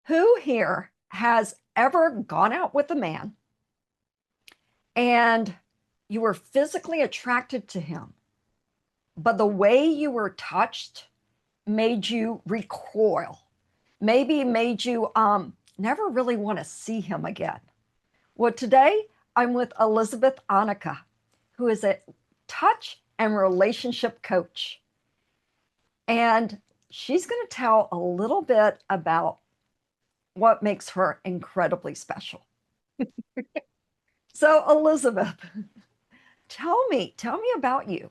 Who here has ever gone out with a man and you were physically attracted to him, but the way you were touched made you recoil, maybe made you never really want to see him again? Well, today I'm with Elizabeth Anneka, who is a touch and relationship coach. And she's going to tell a little bit about what makes her incredibly special. So, Elizabeth, tell me about you.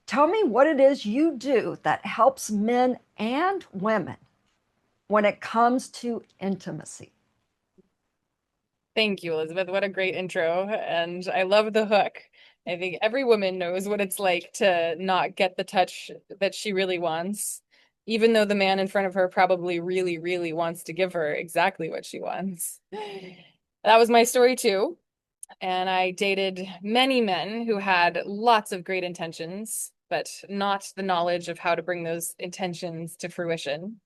Tell me what it is you do that helps men and women when it comes to intimacy. Thank you, Elizabeth. What a great intro. And I love the hook. I think every woman knows what it's like to not get the touch that she really wants, even though the man in front of her probably really, really wants to give her exactly what she wants. That was my story too. And I dated many men who had lots of great intentions, but not the knowledge of how to bring those intentions to fruition.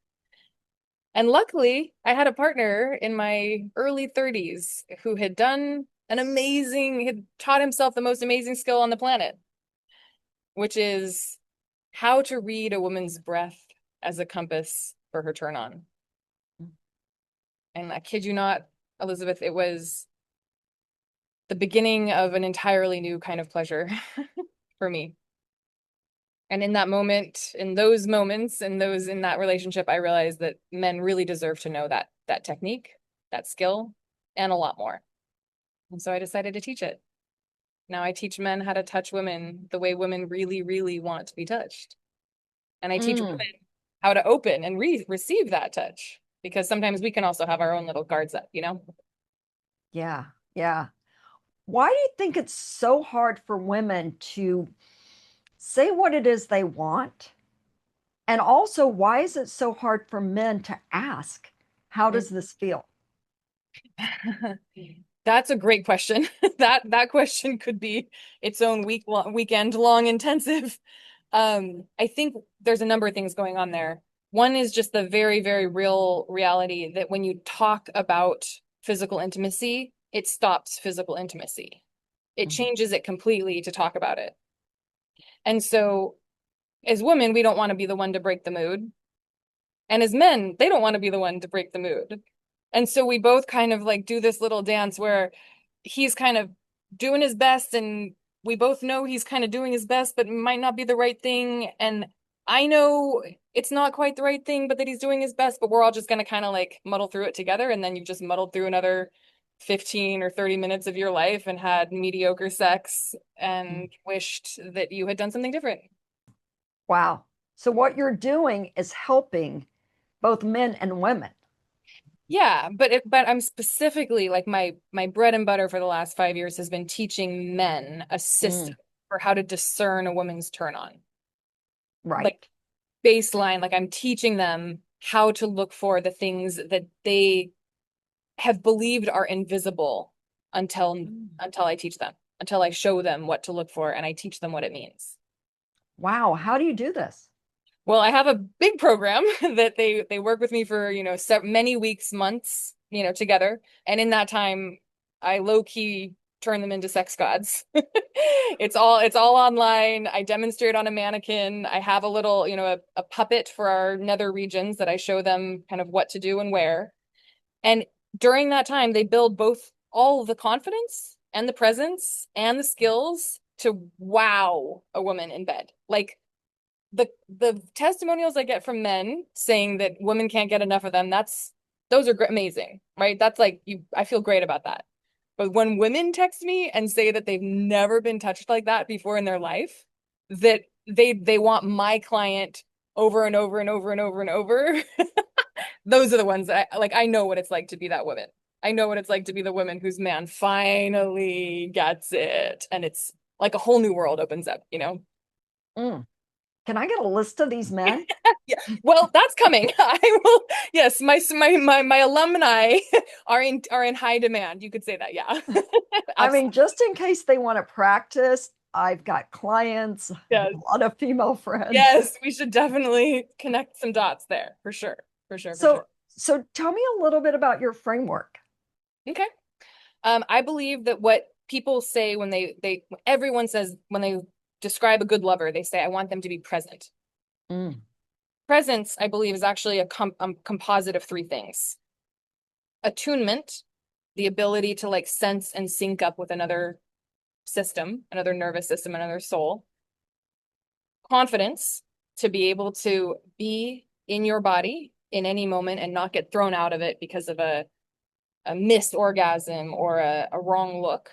And luckily, I had a partner in my early 30s who had had taught himself the most amazing skill on the planet, which is how to read a woman's breath as a compass for her turn on. And I kid you not, Elizabeth, it was the beginning of an entirely new kind of pleasure for me. And in that moment, in those moments, in that relationship, I realized that men really deserve to know that technique, that skill, and a lot more. And so I decided to teach it. Now I teach men how to touch women the way women really, really want to be touched. And I teach Mm, women how to open and receive that touch because sometimes we can also have our own little guards up, you know? yeah, yeah. Why do you think it's so hard for women to say what it is they want? And also, why is it so hard for men to ask, how does this feel? That's a great question. That question could be its own weekend long intensive. I think there's a number of things going on there. One is just the very, very real reality that when you talk about physical intimacy, it stops physical intimacy. It Mhm. changes it completely to talk about it. And so, as women, we don't want to be the one to break the mood. And as men, they don't want to be the one to break the mood. And so we both kind of like do this little dance where he's kind of doing his best and we both know he's kind of doing his best, but it might not be the right thing. And I know it's not quite the right thing, but that he's doing his best, but we're all just going to kind of like muddle through it together. And then you've just muddled through another 15 or 30 minutes of your life and had mediocre sex and wished that you had done something different. Wow. So, what you're doing is helping both men and women. Yeah, but I'm specifically like my bread and butter for the last 5 years has been teaching men a system Mm, for how to discern a woman's turn on. Like right. baseline, like I'm teaching them how to look for the things that they have believed are invisible until Mm. until I teach them, until I show them what to look for and I teach them what it means. Wow. How do you do this? Well, I have a big program that they work with me for, many weeks, months, together. And in that time, I low key turn them into sex gods. It's all online. I demonstrate on a mannequin. I have a little, a puppet for our nether regions that I show them kind of what to do and where. And during that time, they build both all the confidence and the presence and the skills to wow a woman in bed. Like the testimonials I get from men saying that women can't get enough of them, those are amazing, right? That's like I feel great about that. But when women text me and say that they've never been touched like that before in their life, that they want my client over and over and over and over and over, those are the ones that I know what it's like to be that woman. I know what it's like to be the woman whose man finally gets it. And it's like a whole new world opens up, you know? Mm. Can I get a list of these men? Yeah. Well, that's coming. I will. Yes, my alumni are in high demand. You could say that. Yeah. I mean, Absolutely. just in case they want to practice, I've got clients, a Yes. lot of female friends. Yes, we should definitely connect some dots there for sure. For sure, for So, sure. So tell me a little bit about your framework. Okay. I believe that what people say when everyone says when they describe a good lover, they say, I want them to be present. Mm, Presence, I believe, is actually a composite of three things. Attunement, the ability to like sense and sync up with another system, another nervous system, another soul. Confidence, to be able to be in your body in any moment and not get thrown out of it because of a missed orgasm or a wrong look.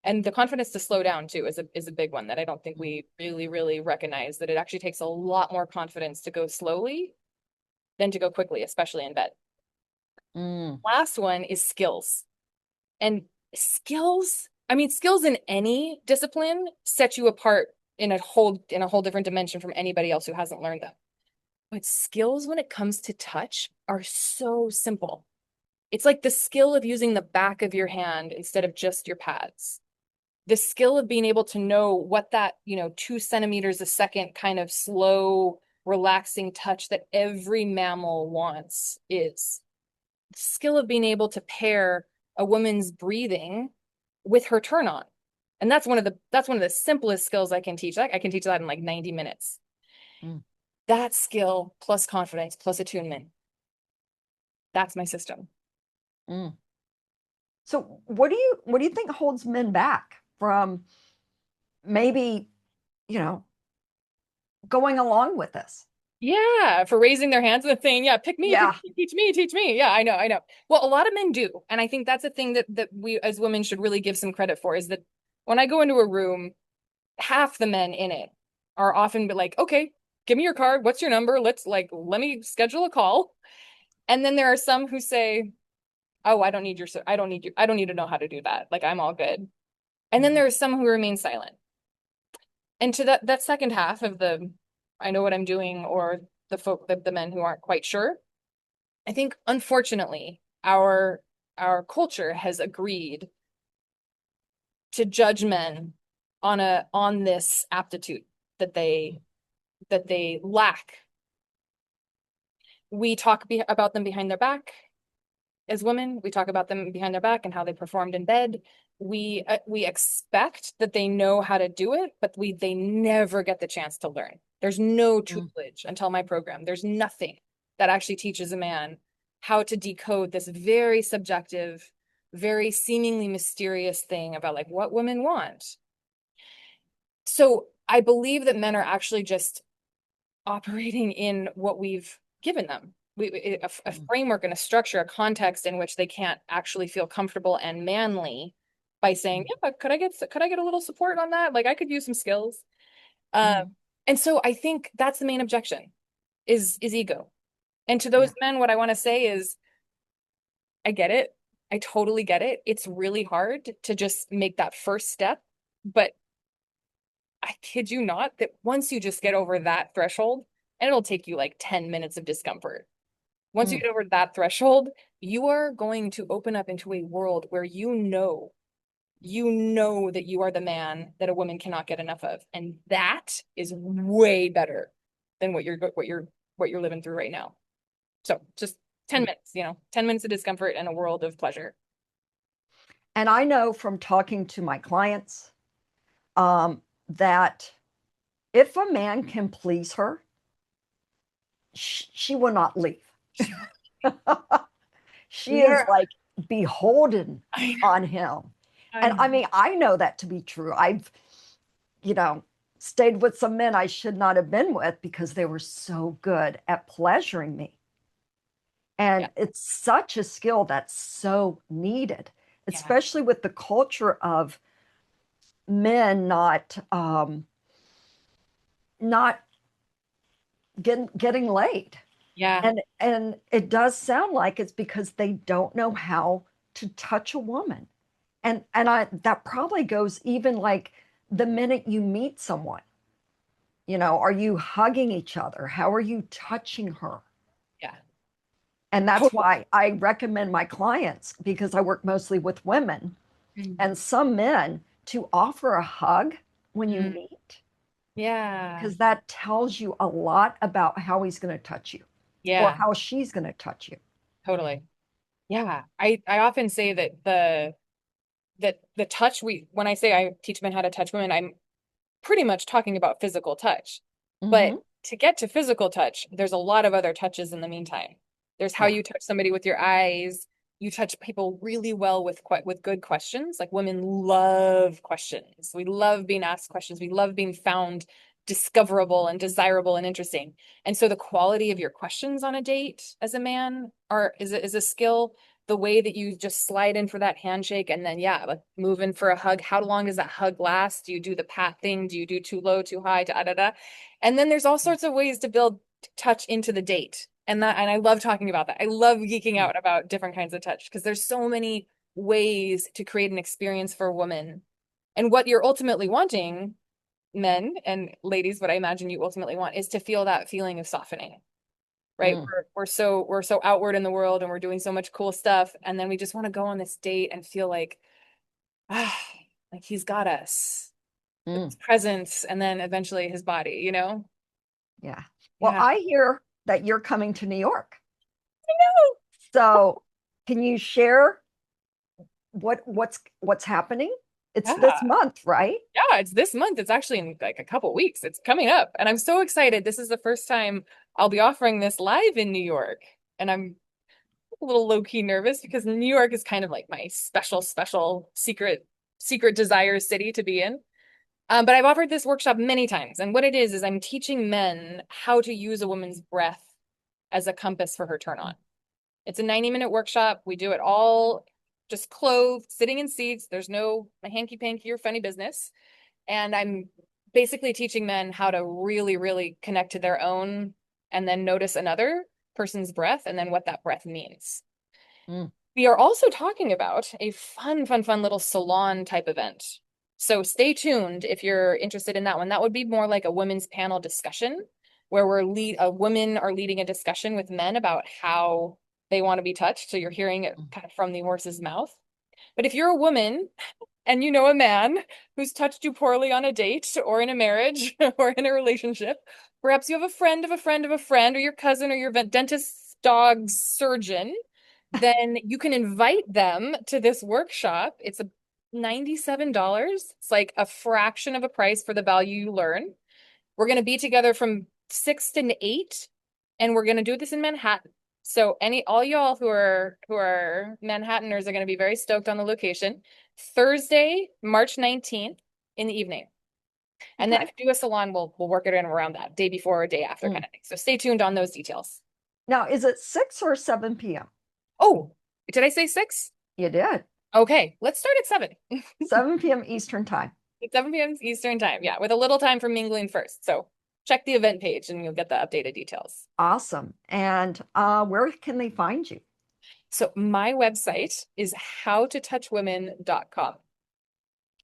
And the confidence to slow down too is a big one that I don't think we really recognize, that it actually takes a lot more confidence to go slowly than to go quickly, especially in bed. mm, Last one is skills. And skills, I mean, skills in any discipline set you apart in a whole different dimension from anybody else who hasn't learned them. But skills when it comes to touch are so simple. It's like the skill of using the back of your hand instead of just your pads. The skill of being able to know what that, 2 centimeters a second kind of slow, relaxing touch that every mammal wants is. The skill of being able to pair a woman's breathing with her turn on. And that's one of the simplest skills I can teach. I can teach that in like 90 minutes. mm, That skill plus confidence plus attunement. That's my system. mm. So what do you think holds men back from maybe, you know, going along with this? Yeah, for raising their hands and saying, "Yeah, pick Yeah. me, teach me, teach me." Yeah, I know. Well, a lot of men do, and I think that's a thing that we as women should really give some credit for. Is that when I go into a room, half the men in it are often be like, "Okay, give me your card. What's your number? Let me schedule a call." And then there are some who say, "Oh, I don't need to know how to do that. Like I'm all good." And then Mhm. there are some who remain silent. And to that second half of the I know what I'm doing, or the men who aren't quite sure, I think unfortunately our culture has agreed to judge men on this aptitude that they lack. We talk about them behind their back as women. We talk about them behind their back and how they performed in bed. We expect that they know how to do it, but they never get the chance to learn. There's no Mm, tutelage until my program. There's nothing that actually teaches a man how to decode this very subjective, very seemingly mysterious thing about like what women want. So I believe that men are actually just operating in what we've given them. A mm, framework and a structure, a context in which they can't actually feel comfortable and manly by saying, mm, "Yeah, could I get a little support on that? Like I could use some skills." Um, mm. and so I think that's the main objection is ego. And to those Yeah. men, what I want to say is, I get it. I totally get it. It's really hard to just make that first step, but I kid you not, that once you just get over that threshold, and it'll take you like 10 minutes of discomfort. Once you Mm, get over that threshold, you are going to open up into a world where you know that you are the man that a woman cannot get enough of. And that is way better than what you're living through right now. So just 10 mm. minutes, 10 minutes of discomfort and a world of pleasure. And I know from talking to my clients that if a man can please her, she will not leave. She We is are, like beholden I know, on him. And I I mean, I know that to be true. I've, you know, stayed with some men I should not have been with because they were so good at pleasuring me. yeah, And it's such a skill that's so needed, yeah, especially with the culture of men not getting laid. yeah, And it does sound like it's because they don't know how to touch a woman. And I that probably goes even like the minute you meet someone, are you hugging each other? How are you touching her? yeah. And that's Totally. why I recommend my clients, because I work mostly with women Mm. and some men, to offer a hug when you meet, Yeah. because that tells you a lot about how he's going to touch you. or Yeah, how she's going to touch you. totally. Yeah. I often say that the touch we when I say I teach men how to touch women, I'm pretty much talking about physical touch. But Hmm. to get to physical touch, there's a lot of other touches in the meantime. There's how Yeah. you touch somebody with your eyes. You touch people really well with good questions. Like women love questions. We love being asked questions. We love being found discoverable and desirable and interesting. And so the quality of your questions on a date as a man is a skill. The way that you just slide in for that handshake and then yeah, like move in for a hug. How long does that hug last? Do you do the pat thing? Do you do too low, too high, da da da? And then there's all sorts of ways to build touch into the date. And I love talking about that. I love geeking out about different kinds of touch because there's so many ways to create an experience for a woman. And what you're ultimately wanting, men and ladies, what I imagine you ultimately want is to feel that feeling of softening, right? Mm, We're so outward in the world and we're doing so much cool stuff, and then we just want to go on this date and feel like ah, like he's got us with mm, his presence, and then eventually his body, you know? yeah. Well, Yeah. I hear that you're coming to New York. So can you share what's happening? It's this Yeah. month, right? Yeah, it's this month. It's actually in like a couple weeks. It's coming up. And I'm so excited. This is the first time I'll be offering this live in New York. And I'm a little low-key nervous because New York is kind of like my special secret desire city to be in. But I've offered this workshop many times. And what it is I'm teaching men how to use a woman's breath as a compass for her turn on. It's a 90-minute workshop. We do it all just clothed, sitting in seats. There's no hanky panky or funny business. And I'm basically teaching men how to really, really connect to their own and then notice another person's breath and then what that breath means. Mm, We are also talking about a fun little salon type event. So stay tuned if you're interested in that one. That would be more like a women's panel discussion where women are leading a discussion with men about how they want to be touched. So you're hearing it kind of from the horse's mouth. But if you're a woman and you know a man who's touched you poorly on a date or in a marriage or in a relationship, perhaps you have a friend of a friend of a friend or your cousin or your dentist's dog's surgeon, then you can invite them to this workshop. It's a $97. It's like a fraction of a price for the value you learn. We're going to be together from 6 to 8, and we're going to do this in Manhattan. So all y'all who are Manhattaners are going to be very stoked on the location. Thursday, March 19th in the evening. And then okay. if we do a salon, we'll work it in around that day before or day after Mm. kind of thing. So stay tuned on those details. Now, is it 6 or 7 p.m.? Oh, did I say 6? You did. Okay, let's start at 7. 7 p.m. Eastern time. It's 7 p.m. Eastern time. Yeah, with a little time for mingling first. So check the event page and you'll get the updated details. Awesome. And where can they find you? So my website is howtotouchwomen.com.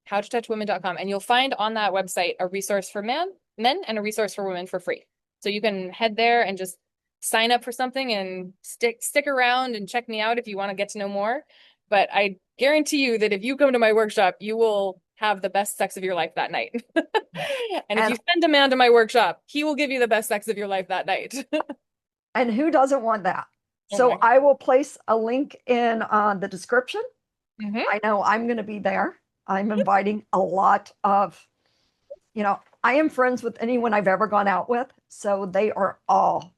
Howtotouchwomen.com. And you'll find on that website a resource for men and a resource for women for free. So you can head there and just sign up for something and stick around and check me out if you want to get to know more. But I guarantee you that if you come to my workshop, you will have the best sex of your life that night. And if And you send a man to my workshop, he will give you the best sex of your life that night. and who doesn't want that? Oh my So I will place a link in the description. God. I know I'm going to be there. I'm inviting a lot of, I am friends with anyone I've ever gone out with. So they are all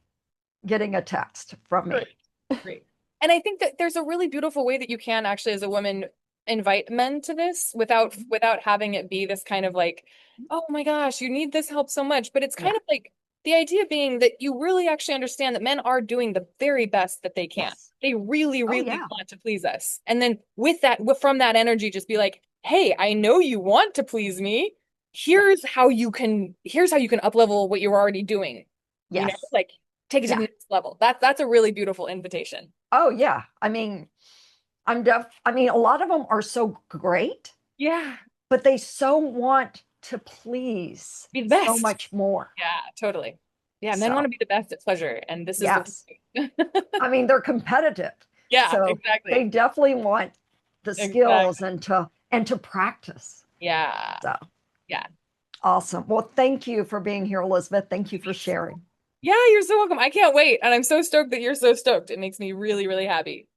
getting a text from Great. me. Great. And I think that there's a really beautiful way that you can actually, as a woman, invite men to this without having it be this kind of like, oh my gosh, you need this help so much. But it's Yeah. kind of like the idea being that you really actually understand that men are doing the very best that they can. Yes. They really, Oh, really yeah. want to please us. And then from that energy, just be like, hey, I know you want to please me. Yeah. Here's how you can up level what you're already doing. Yes. Like take it to the Yeah. next level. That's a really beautiful invitation. Oh, yeah. I mean, a lot of them are so great, Yeah. but they so want to please Be the so best. much more. Yeah, totally. Yeah, men want So, to be the best at pleasure, and this is the yes. way. They're competitive. Yeah, So they exactly. definitely want the skills Exactly. and to practice. Yeah. So Yeah. awesome. Well, thank you for being here, Elizabeth. Thank you for sharing. Yeah, you're so welcome. I can't wait. And I'm so stoked that you're so stoked. It makes me really, really happy.